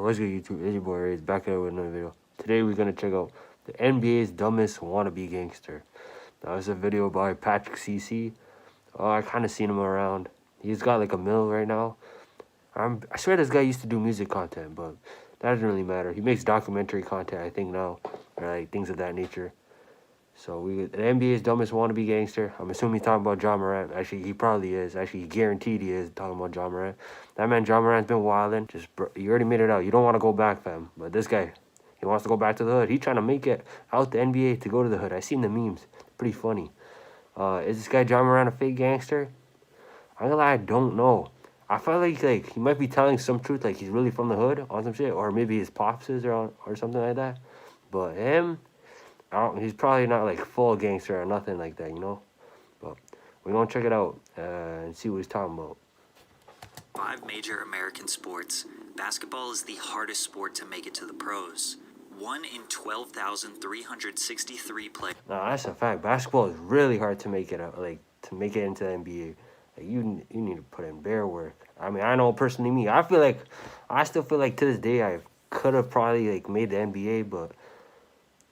What's good, YouTube? It's your boy Ray's back here with another video. Today we're gonna check out the NBA's dumbest wannabe gangster. Now it's a video by Patrick CC. Oh, I kind of seen him around. He's got like a mill right now. I swear this guy used to do music content, but that doesn't really matter. He makes documentary content, I think now, or like things of that nature. So the NBA's dumbest wannabe gangster. I'm assuming he's talking about Ja Morant. Actually, he probably is. Actually, guaranteed he is talking about Ja Morant. That man, Ja Morant's been wilding. You already made it out. You don't want to go back, fam. But this guy, he wants to go back to the hood. He's trying to make it out the NBA to go to the hood. I seen the memes. Pretty funny. Is this guy Ja Morant a fake gangster? I'm gonna lie, I don't know. I feel like he might be telling some truth, like he's really from the hood on some shit, or maybe his pops is or something like that. But him, he's probably not like full gangster or nothing like that, you know. But we're gonna check it out and see what he's talking about. 5 major American sports. Basketball is the hardest sport to make it to the pros. 1 in 12,363 players. Nah, that's a fact. Basketball is really hard to make it out, like to make it into the NBA. Like you need to put in bare work. I mean, I know personally me. I still feel like to this day I could have probably like made the NBA, but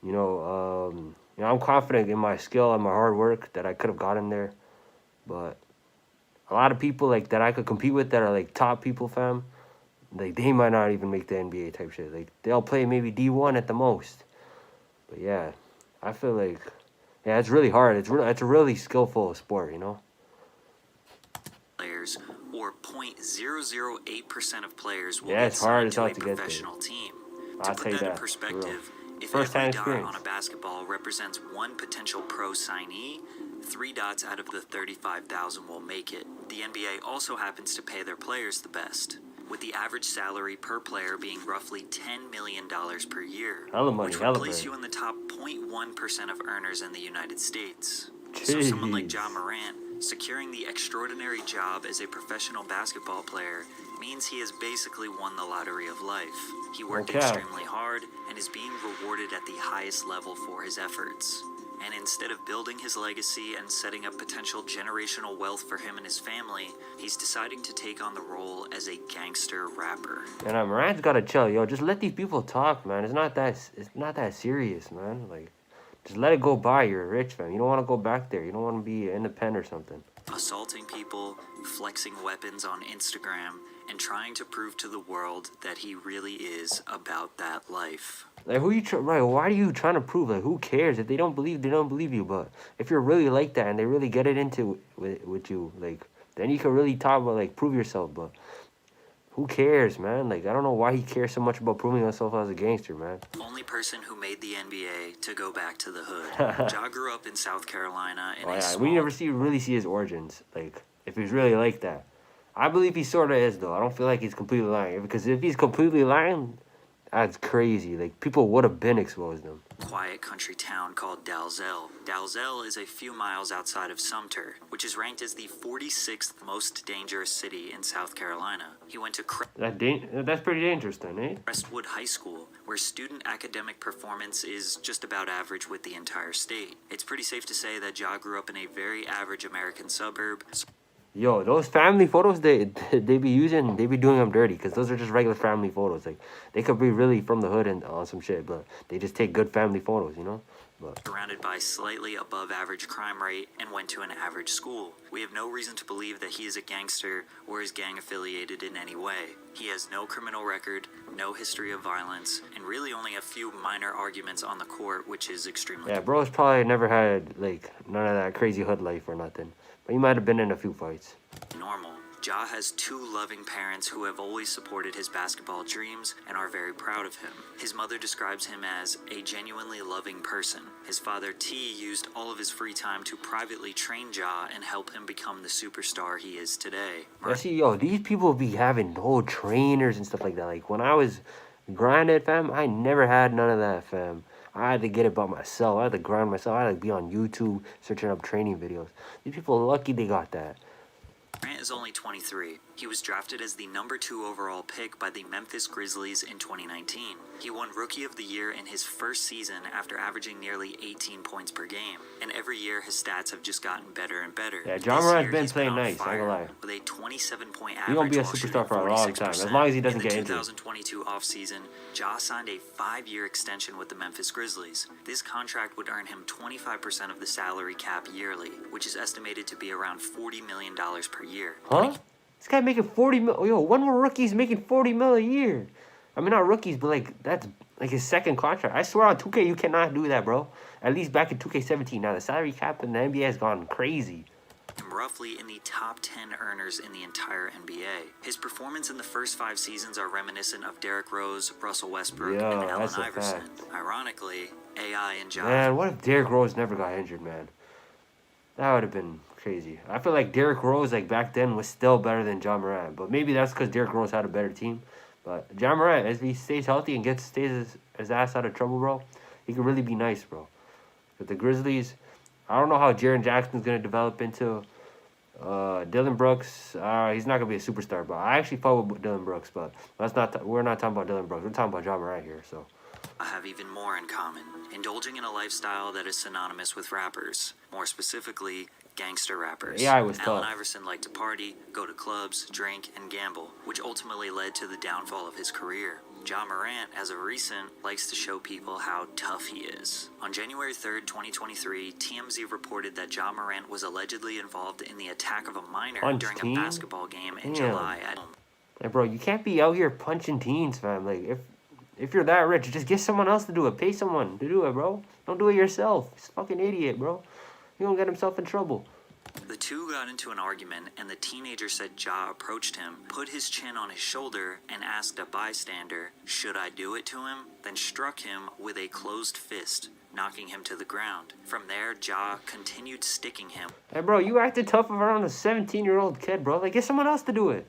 you know, I'm confident in my skill and my hard work that I could have gotten there. But a lot of people like that I could compete with that are like top people, fam. Like they might not even make the NBA type shit. Like they'll play maybe D1 at the most. But yeah, I feel like it's really hard. It's a really skillful sport, you know. Players, or 0.008% of players will it's hard as hell to get there. Professional team. I'll to put that in perspective, if every dot on a basketball represents one potential pro signee, 3 dots out of the 35,000 will make it. The NBA also happens to pay their players the best, with the average salary per player being roughly $10 million per year, which would place you in the top 0.1% of earners in the United States. Jeez. So someone like Ja Morant securing the extraordinary job as a professional basketball player means he has basically won the lottery of life. He worked extremely hard and is being rewarded at the highest level for his efforts. And instead of building his legacy and setting up potential generational wealth for him and his family, he's deciding to take on the role as a gangster rapper. And Morant's gotta chill, yo. Just let these people talk, man. It's not that serious, man. Like, just let it go by. You're rich, fam. You don't want to go back there. You don't want to be independent or something. Assaulting people, flexing weapons on Instagram, and trying to prove to the world that he really is about that life. Like, why are you trying to prove? Like, who cares? If they don't believe, they don't believe you. But if you're really like that and they really get it into with you, like, then you can really talk about, like, prove yourself. But who cares, man? Like, I don't know why he cares so much about proving himself as a gangster, man. Only person who made the NBA to go back to the hood. Ja grew up in South Carolina. We never really see his origins. Like, if he's really like that. I believe he sort of is, though. I don't feel like he's completely lying. Because if he's completely lying, that's crazy. Like, people would have been exposed him. Quiet country town called Dalzell. Dalzell is a few miles outside of Sumter, which is ranked as the 46th most dangerous city in South Carolina. He went to That's pretty dangerous then, eh? Crestwood High School, where student academic performance is just about average with the entire state. It's pretty safe to say that Ja grew up in a very average American suburb. Yo, those family photos they be using, they be doing them dirty, because those are just regular family photos. Like, they could be really from the hood and on some shit, but they just take good family photos, you know? But surrounded by slightly above average crime rate and went to an average school. We have no reason to believe that he is a gangster or is gang affiliated in any way. He has no criminal record, no history of violence, and really only a few minor arguments on the court, which is extremely... Yeah, bro's probably never had, like, none of that crazy hood life or nothing. But he might have been in a few fights. Normal. Ja has 2 loving parents who have always supported his basketball dreams and are very proud of him. His mother describes him as a genuinely loving person. His father T used all of his free time to privately train Ja and help him become the superstar he is today. Yeah, see, yo, these people be having whole trainers and stuff like that. Like, when I was grinding, fam, I never had none of that, fam. I had to get it by myself. I had to grind myself. I had to be on YouTube searching up training videos. These people are lucky they got that. Grant is only 23, He was drafted as the number 2 overall pick by the Memphis Grizzlies in 2019. He won Rookie of the Year in his first season after averaging nearly 18 points per game. And every year his stats have just gotten better and better. Yeah, Ja Morant's been playing nice, I ain't gonna lie. With a 27-point average. He's gonna be a superstar for a long time, as long as he doesn't get injured. In the 2022 offseason, Ja signed a 5-year extension with the Memphis Grizzlies. This contract would earn him 25% of the salary cap yearly, which is estimated to be around $40 million per year. Huh? This guy making 40 mil. Yo, one more rookie's making 40 mil a year. I mean, not rookies, but like that's like his second contract. I swear on 2K, you cannot do that, bro. At least back in 2K17. Now the salary cap in the NBA has gone crazy. Roughly in the top 10 earners in the entire NBA. His performance in the first 5 seasons are reminiscent of Derrick Rose, Russell Westbrook, and Allen Iverson. Ironically, AI and Ja. Man, what if Derrick Rose never got injured, man? That would have been crazy. I feel like Derrick Rose, like back then, was still better than Ja Morant. But maybe that's because Derrick Rose had a better team. But Ja Morant, as he stays healthy and stays his ass out of trouble, bro, he could really be nice, bro. But the Grizzlies, I don't know how Jaren Jackson's going to develop into. Dylan Brooks, he's not going to be a superstar. But I actually fought with Dylan Brooks. But we're not talking about Dylan Brooks. We're talking about Ja Morant here, so. Have even more in common, indulging in a lifestyle that is synonymous with rappers, more specifically, gangster rappers. Yeah, I was tough. Allen Iverson liked to party, go to clubs, drink, and gamble, which ultimately led to the downfall of his career. Ja Morant, as of recent, likes to show people how tough he is. On January 3rd, 2023, TMZ reported that Ja Morant was allegedly involved in the attack of a minor during a basketball game in July at home. Hey, bro, you can't be out here punching teens, fam. Like, if you're that rich, just get someone else to do it. Pay someone to do it, bro. Don't do it yourself. He's a fucking idiot, bro. He gonna get himself in trouble. The two got into an argument, and the teenager said Ja approached him, put his chin on his shoulder, and asked a bystander, "Should I do it to him?" Then struck him with a closed fist, knocking him to the ground. From there, Ja continued sticking him. Hey, bro, you acted tough around a 17-year-old kid, bro. Like, get someone else to do it.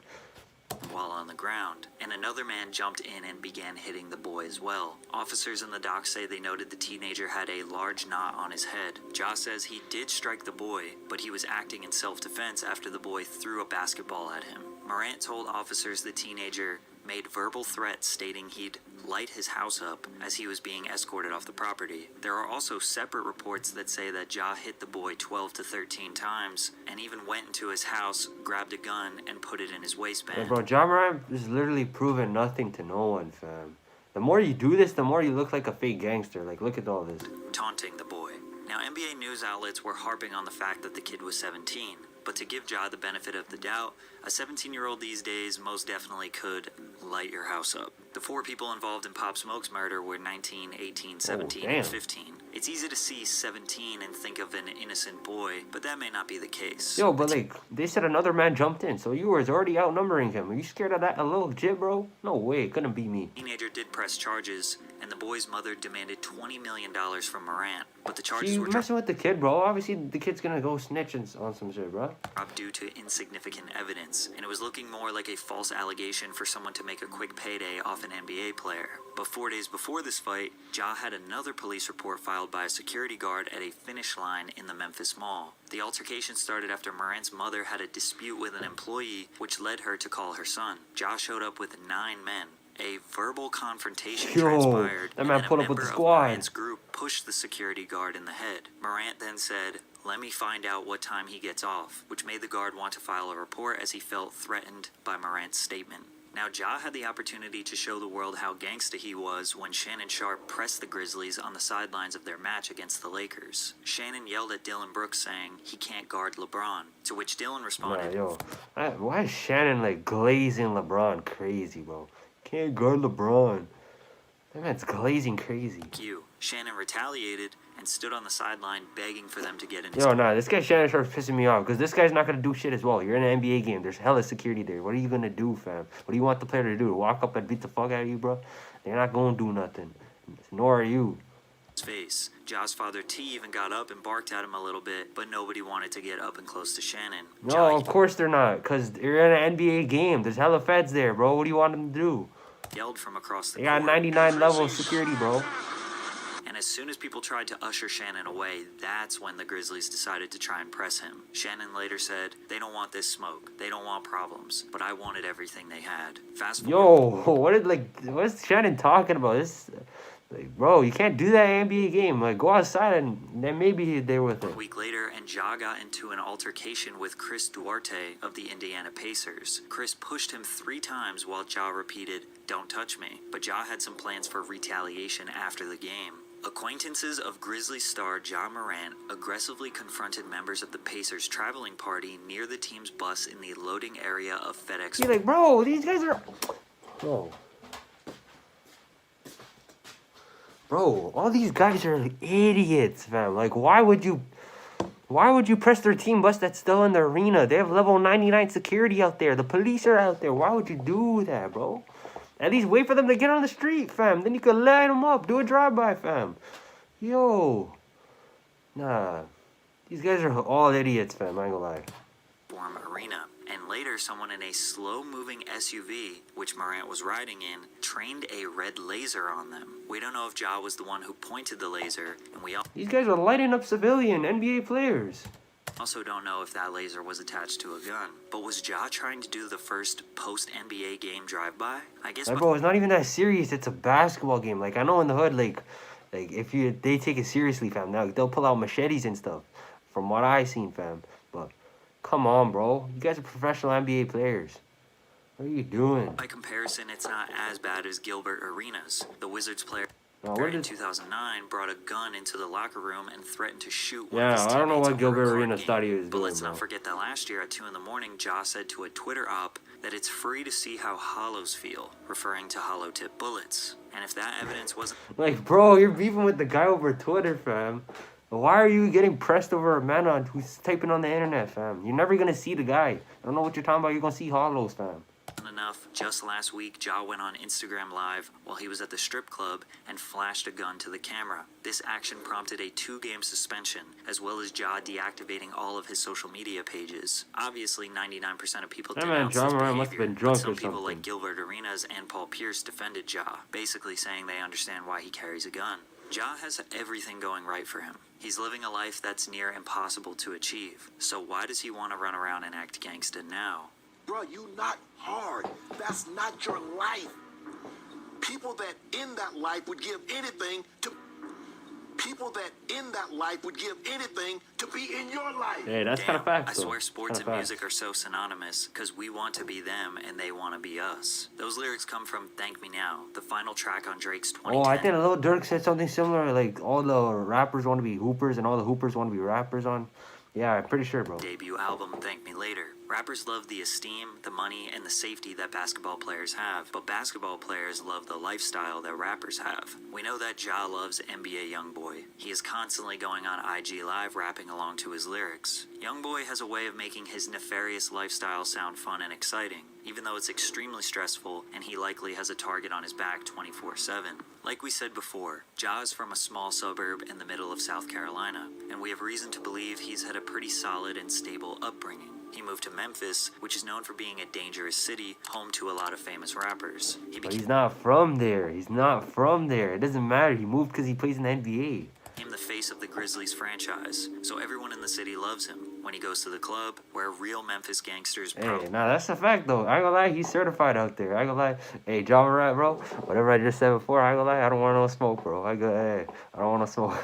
While on the ground, and another man jumped in and began hitting the boy as well. Officers in the dock say they noted the teenager had a large knot on his head. Ja says he did strike the boy, but he was acting in self-defense after the boy threw a basketball at him. Morant told officers the teenager made verbal threats stating he'd light his house up as he was being escorted off the property. There are also separate reports that say that Ja hit the boy 12 to 13 times and even went into his house, grabbed a gun, and put it in his waistband. Yeah, bro, Ja Morant is literally proving nothing to no one, fam. The more you do this, the more you look like a fake gangster. Like, look at all this. Taunting the boy. Now, NBA news outlets were harping on the fact that the kid was 17. But to give Ja the benefit of the doubt, a 17-year-old these days most definitely could light your house up. The 4 people involved in Pop Smoke's murder were 19, 18, 17, and 15. It's easy to see 17 and think of an innocent boy, but that may not be the case. Yo, but like, they said another man jumped in, so you was already outnumbering him. Are you scared of that, a little jit, bro? No way, it couldn't be me. The teenager did press charges, and the boy's mother demanded $20 million from Morant, but the charges were messing with the kid, bro. Obviously, the kid's gonna go snitching on some shit, bro. Due to insignificant evidence, and it was looking more like a false allegation for someone to make a quick payday off an NBA player. But 4 days before this fight, Ja had another police report filed by a security guard at a finish line in the Memphis Mall. The altercation started after Morant's mother had a dispute with an employee, which led her to call her son. Ja showed up with 9 men. A verbal confrontation transpired, that man put up with the squad. Morant's group pushed the security guard in the head. Morant then said, "Let me find out what time he gets off," which made the guard want to file a report as he felt threatened by Morant's statement. Now, Ja had the opportunity to show the world how gangsta he was when Shannon Sharpe pressed the Grizzlies on the sidelines of their match against the Lakers. Shannon yelled at Dylan Brooks saying he can't guard LeBron, to which Dylan responded, why is Shannon like glazing LeBron crazy, bro? Can't guard LeBron. That man's glazing crazy. Shannon retaliated and stood on the sideline begging for them to get in his this guy Shannon Sharpe's pissing me off because this guy's not going to do shit as well. You're in an NBA game. There's hella security there. What are you going to do, fam? What do you want the player to do? Walk up and beat the fuck out of you, bro? They're not going to do nothing. Nor are you. Face. Ja's father T even got up and barked at him a little bit, but nobody wanted to get up and close to Shannon. No, of course they're not, because you're in an NBA game. There's hella feds there, bro. What do you want them to do? Yelled from across the court. They got 99 level security, bro. And And as soon as people tried to usher Shannon away, that's when the Grizzlies decided to try and press him. Shannon later said, "They don't want this smoke. They don't want problems. But I wanted everything they had." Fast forward. Yo, what is Shannon talking about? This, like, bro, you can't do that in an NBA game. Like, go outside and then maybe he's there with it. A week later, and Ja got into an altercation with Chris Duarte of the Indiana Pacers. Chris pushed him 3 times while Ja repeated, "Don't touch me." But Ja had some plans for retaliation after the game. Acquaintances of Grizzlies star Ja Morant aggressively confronted members of the Pacers traveling party near the team's bus in the loading area of FedEx. You're like, bro, these guys are... Bro, all these guys are like idiots, fam. Like, why would you press their team bus that's still in the arena? They have level 99 security out there. The police are out there. Why would you do that, bro? At least wait for them to get on the street, fam. Then you could line them up. Do a drive-by, fam. Yo. Nah. These guys are all idiots, fam. I ain't gonna lie. Arena. And later, someone in a slow-moving SUV, which Morant was riding in, trained a red laser on them. We don't know if Ja was the one who pointed the laser, and these guys are lighting up civilian NBA players. Also don't know if that laser was attached to a gun. But was Ja trying to do the first post-NBA game drive-by? I guess... Bro, it's not even that serious. It's a basketball game. Like, I know in the hood, like if they take it seriously, fam. Now, they'll pull out machetes and stuff. From what I seen, fam. But, come on, bro. You guys are professional NBA players. What are you doing? By comparison, it's not as bad as Gilbert Arenas. The Wizards player... in 2009, brought a gun into the locker room and threatened to shoot one of his teammates. I don't know what over Gilbert a court Arenas game. thought he was doing, But let's bro. not forget that last year at 2 in the morning, Ja said to a Twitter op that it's free to see how hollows feel, referring to hollow tip bullets. And if that evidence wasn't... Like, bro, you're beefing with the guy over Twitter, fam. Why are you getting pressed over a man on who's typing on the internet, fam? You're never gonna see the guy. I don't know what you're talking about. You're gonna see hollows, fam. Enough, just last week, Ja went on Instagram Live while he was at the strip club and flashed a gun to the camera. This action prompted a 2-game suspension, as well as Ja deactivating all of his social media pages. Obviously, 99% of people denounced his behavior, but some people like Gilbert Arenas and Paul Pierce defended Ja, basically saying they understand why he carries a gun. Ja has everything going right for him. He's living a life that's near impossible to achieve. So why does he want to run around and act gangsta now? Bro, you not hard. That's not your life. People that in that life would give anything to... People that in that life would give anything to be in your life. Hey, that's kind of fact, I swear sports and music are so synonymous because we want to be them and they want to be us. Those lyrics come from Thank Me Now, the final track on Drake's 2010. Oh, I think Lil Durk said something similar, like all the rappers want to be hoopers and all the hoopers want to be rappers on. Yeah, I'm pretty sure, bro. Debut album, Thank Me Later. Rappers love the esteem, the money, and the safety that basketball players have, but basketball players love the lifestyle that rappers have. We know that Ja loves NBA Youngboy. He is constantly going on IG Live rapping along to his lyrics. Youngboy has a way of making his nefarious lifestyle sound fun and exciting, even though it's extremely stressful and he likely has a target on his back 24/7. Like we said before, Ja is from a small suburb in the middle of South Carolina, and we have reason to believe he's had a pretty solid and stable upbringing. He moved to Memphis, which is known for being a dangerous city, home to a lot of famous rappers. But he's not from there. He's not from there. It doesn't matter. He moved because he plays in the NBA. Became the face of the Grizzlies franchise, so everyone in the city loves him. When he goes to the club, where real Memphis gangsters... Hey, nah, that's a fact, though. I ain't gonna lie, he's certified out there. I ain't gonna lie. Hey, Ja Morant, bro, whatever I just said before, I ain't gonna lie, I don't want no smoke, bro. I don't want no smoke.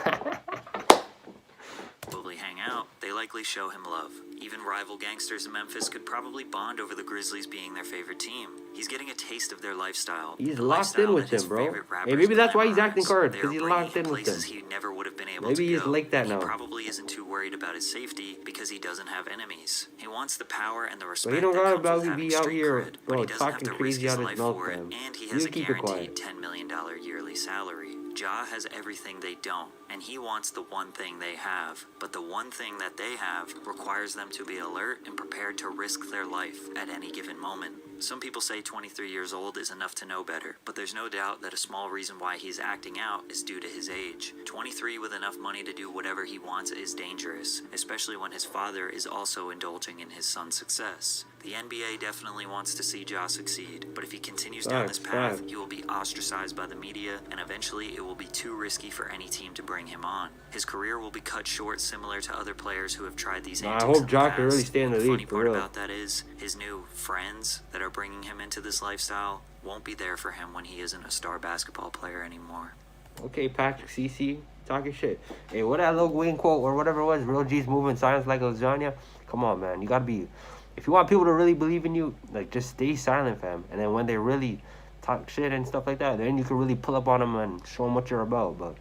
Probably hang out. They likely show him love. Even rival gangsters in Memphis could probably bond over the Grizzlies being their favorite team. He's getting a taste of their lifestyle. He's locked in with them, bro. Hey, maybe that's why he's acting hard, because he's locked in with them. He never would have been able maybe to he's go. like that now. He probably isn't too worried about his safety because he doesn't have enemies. He wants the power and the respect. But he don't that gotta comes with having be out street here, cred, bro, but he doesn't have talking to risk crazy his out his life mouth, for it, fam. and he You has a keep it quiet. guaranteed $10 million yearly salary. Ja has everything they don't, and he wants the one thing they have. But the one thing that they have requires them to be alert and prepared to risk their life at any given moment. Some people say 23 years old is enough to know better, but there's no doubt that a small reason why he's acting out is due to his age. 23 with enough money to do whatever he wants is dangerous, especially when his father is also indulging in his son's success. The NBA definitely wants to see Ja succeed, but if he continues down this path, he will be ostracized by the media, and eventually it will be too risky for any team to bring him on. His career will be cut short, similar to other players who have tried these antics. I hope Ja can really stay in the league. The funny part about that is, his new friends that are bringing him into this lifestyle won't be there for him when he isn't a star basketball player anymore. Okay, Patrick CC, talking shit. Hey, what that little Wayne quote or whatever it was, real G's moving silence like lasagna. Come on, man. You gotta be, if you want people to really believe in you, like, just stay silent, fam. And then when they really talk shit and stuff like that, then you can really pull up on them and show them what you're about. But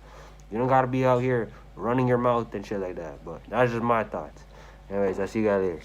you don't gotta be out here running your mouth and shit like that. But that's just my thoughts. Anyways, I'll see you guys later.